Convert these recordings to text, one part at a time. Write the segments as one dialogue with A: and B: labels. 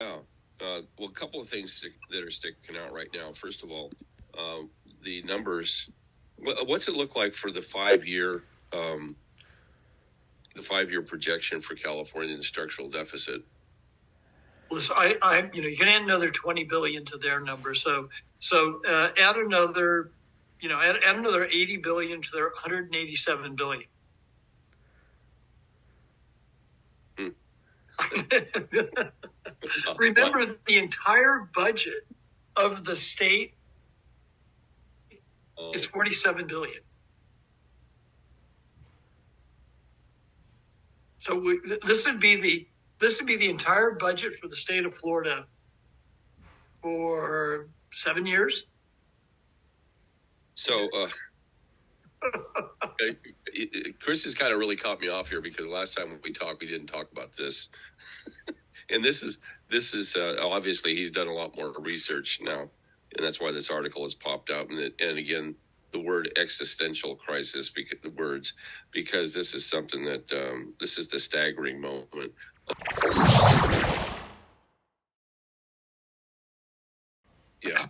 A: Yeah. Well, a couple of things that are sticking out right now. First of all, the numbers. What's it look like for the 5 year projection for California in structural deficit?
B: Well, so you can add another 20 billion to their number. So add another, add another 80 billion to their 187 billion. Remember, the entire budget of the state is 47 billion. So this would be the entire budget for the state of Florida for 7 years.
A: So, Chris has kind of really caught me off here because last time we talked, we didn't talk about this. And this is obviously he's done a lot more research now, and that's why this article has popped up. And again, the word existential crisis, because this is something that this is the staggering moment. Yeah.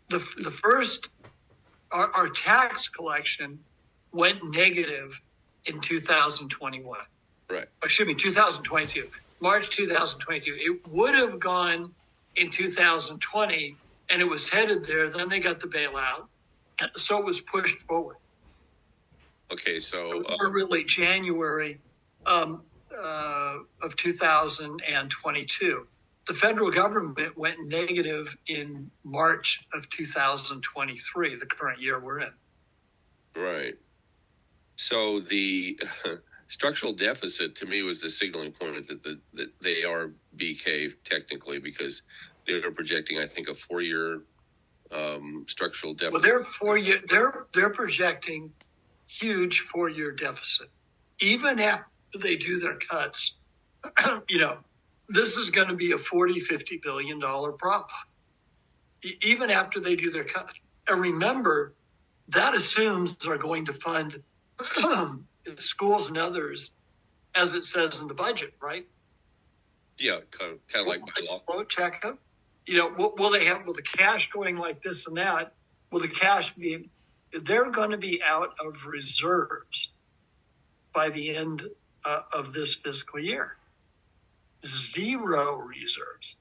B: The first, our tax collection went negative in 2021.
A: Right.
B: Excuse me, 2022. March 2022. It would have gone in 2020, and it was headed there. Then they got the bailout, so it was pushed forward.
A: Okay, so
B: really January of 2022. The federal government went negative in March of 2023, the current year we're in.
A: Right. So the structural deficit to me was the signaling point that they are BK technically, because they're projecting, I think, a 4-year structural deficit.
B: Well, they're projecting huge 4-year deficit, even after they do their cuts. This is going to be a $40-50 billion problem, even after they do their cut. And remember, that assumes they're going to fund schools and others, as it says in the budget, right?
A: Yeah, kind of like by law.
B: Slow checkup. Will the cash going like this and that? Will the cash be? They're going to be out of reserves by the end of this fiscal year. 0 reserves.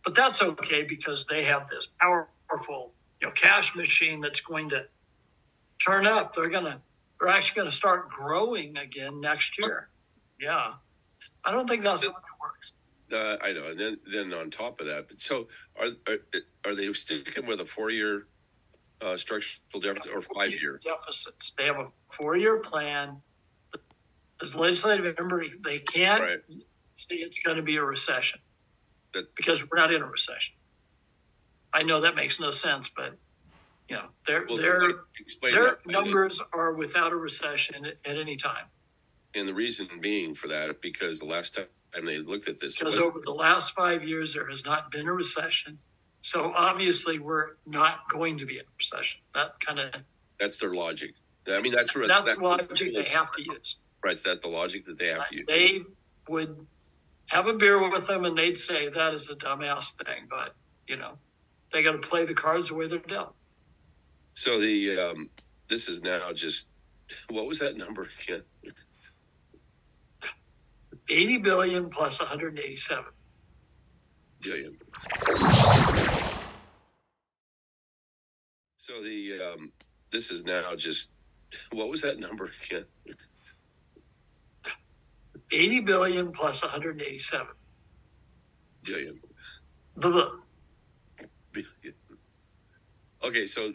B: But that's okay because they have this powerful, cash machine that's going to turn up. They're actually going to start growing again next year. Yeah. I don't think that's the way it works.
A: I know. And then on top of that, so are they sticking with a 4-year structural deficit or 5-year
B: deficits? They have a 4-year plan. As legislative member, they can't say it's going to be a recession because we're not in a recession. I know that makes no sense, but their numbers are without a recession at any time.
A: And the reason being for that, because the last time they looked at this,
B: because over the last 5 years there has not been a recession, so obviously we're not going to be in a recession.
A: That's their logic. I mean, that's
B: the logic they have to use.
A: Right, that's the logic that they have to use.
B: They would have a beer with them and they'd say that is a dumbass thing, but they got to play the cards the way they're dealt.
A: So this is now just, what was that number again?
B: 80 billion plus 187
A: billion. So this is now just, what was that number again?
B: 80 billion plus 187
A: billion.
B: Billion.
A: Okay, so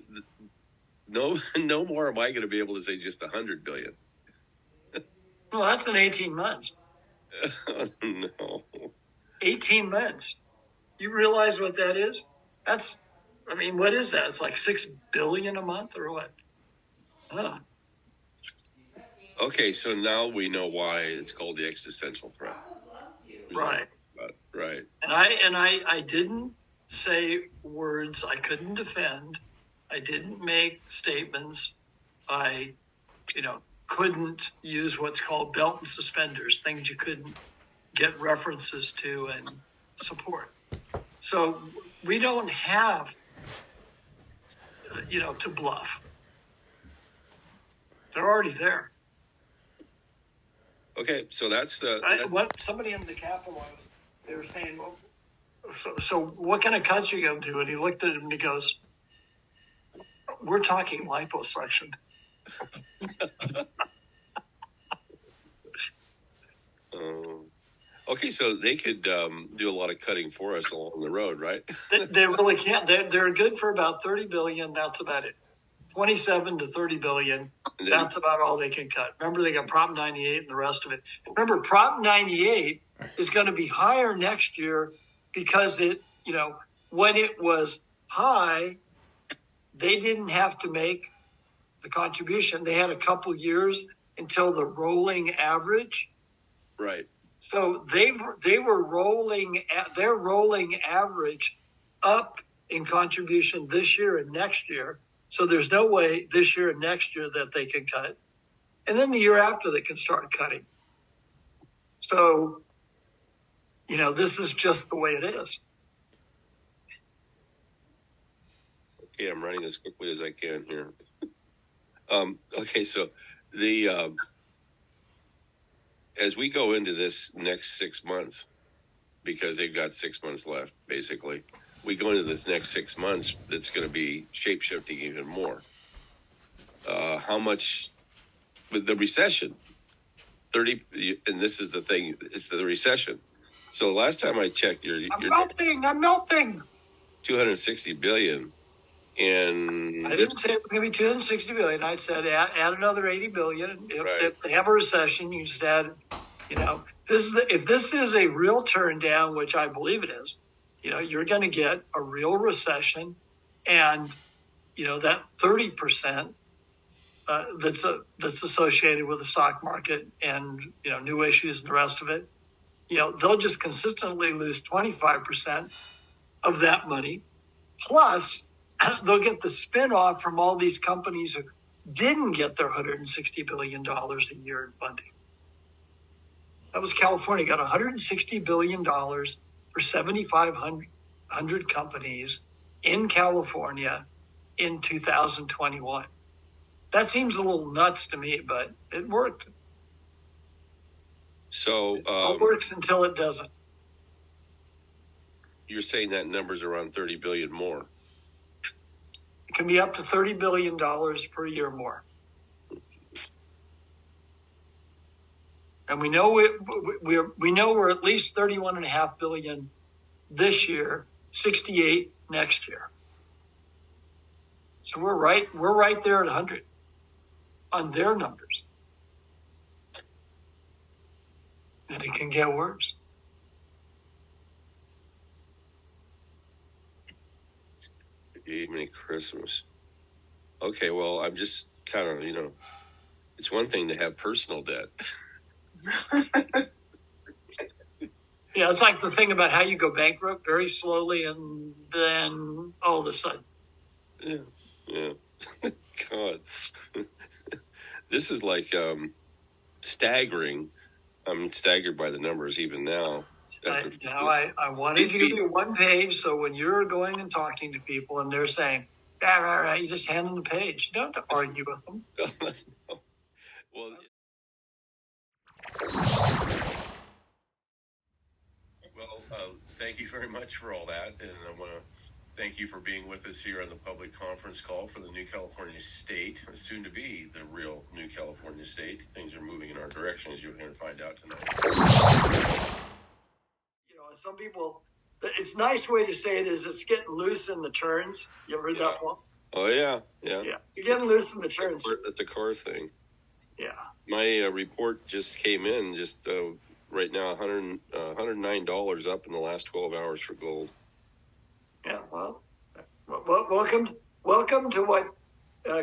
A: no more am I going to be able to say just 100 billion.
B: Well, that's in 18 months.
A: No.
B: 18 months. You realize what that is? What is that? It's like 6 billion a month or what? Huh.
A: Okay, so now we know why it's called the existential threat.
B: Right.
A: Right.
B: And I didn't say words I couldn't defend. I didn't make statements. I, couldn't use what's called belt and suspenders, things you couldn't get references to and support. So we don't have, to bluff. They're already there.
A: Okay, so that's the
B: what somebody in the Capitol, they were saying, well, so what kind of cuts are you going to do? And he looked at him and he goes, "We're talking liposuction."
A: Okay, so they could do a lot of cutting for us along the road, right?
B: They really can't. They're good for about $30 billion. That's about it. 27 to 30 billion. That's about all they can cut. Remember, they got Prop 98 and the rest of it. Remember, Prop 98 is going to be higher next year because when it was high, they didn't have to make the contribution. They had a couple years until the rolling average.
A: Right.
B: So they were rolling their rolling average up in contribution this year and next year. So there's no way this year and next year that they can cut. And then the year after they can start cutting. So, this is just the way it is.
A: Okay, I'm running as quickly as I can here. Okay, so the as we go into this next 6 months, because they've got 6 months left, basically, we go into this next 6 months that's going to be shape-shifting even more. How much with the recession? 30, and this is the thing, it's the recession. So last time I checked,
B: I'm melting.
A: 260 billion. And
B: I didn't say it was going to be 260 billion. I said add another 80 billion. If they have a recession, you just add, if this is a real turn down, which I believe it is, you're going to get a real recession, and that 30% that's associated with the stock market and new issues and the rest of it, they'll just consistently lose 25% of that money, plus they'll get the spin-off from all these companies who didn't get their $160 billion a year in funding. That was California, got $160 billion for 7,500 companies in California in 2021. That seems a little nuts to me, but it worked.
A: So
B: it works until it doesn't.
A: You're saying that number's around 30 billion more.
B: It can be up to $30 billion per year more. And we know we're at least 31.5 billion this year, 68 next year. So we're right there at 100 on their numbers. And it can get worse.
A: Evening Christmas. Okay, well, I'm just kind of, it's one thing to have personal debt.
B: Yeah, it's like the thing about how you go bankrupt very slowly and then all of a sudden.
A: Yeah. God. This is like staggering. I'm staggered by the numbers even now.
B: I wanted you to do one page, so when you're going and talking to people and they're saying, right, you just hand them the page. You don't have to argue with them.
A: Well, thank you very much for all that, and I want to thank you for being with us here on the public conference call for the new California state, soon to be the real new California state. Things are moving in our direction, as you're going to find out tonight.
B: Some people, it's a nice way to say it is it's getting loose in the turns. You ever heard that one?
A: Oh, yeah.
B: You're getting loose in the turns.
A: That's the car thing.
B: Yeah.
A: My report just came in right now, $109 up in the last 12 hours for gold.
B: Yeah, well, welcome to what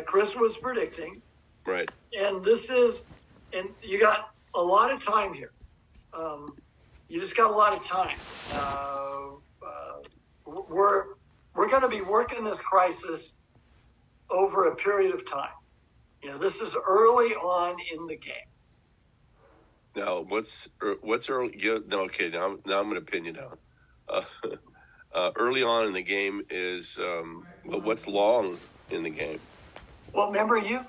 B: Chris was predicting.
A: Right.
B: And and you got a lot of time here. You just got a lot of time. We're going to be working this crisis over a period of time. This is early on in the game.
A: Now, what's early? Okay, now I'm going to pin you down. early on in the game is, but what's long in the game?
B: Well, remember, you're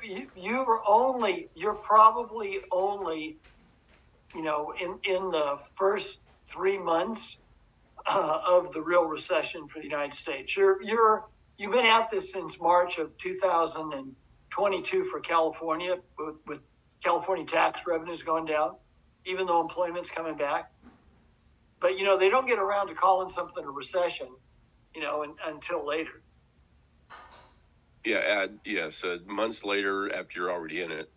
B: probably only, in the first 3 months of the real recession for the United States. You've been at this since March of 2022 for California, with California tax revenues going down, even though employment's coming back. But they don't get around to calling something a recession, until later.
A: Yes, months later after you're already in it.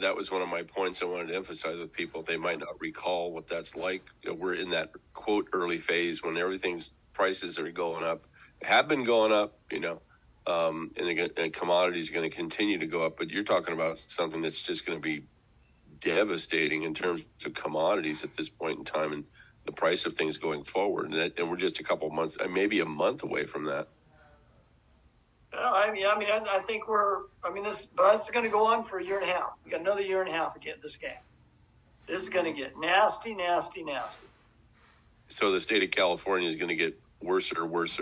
A: That was one of my points I wanted to emphasize with people. They might not recall what that's like. We're in that, quote, early phase when everything's prices are going up, have been going up, and commodities are going to continue to go up. But you're talking about something that's just going to be devastating in terms of commodities at this point in time and the price of things going forward. And we're just a couple months, maybe a month away from that.
B: I think but it's going to go on for a year and a half. We got another year and a half to get this game. This is going to get nasty, nasty, nasty.
A: So the state of California is going to get worse.
B: Worse.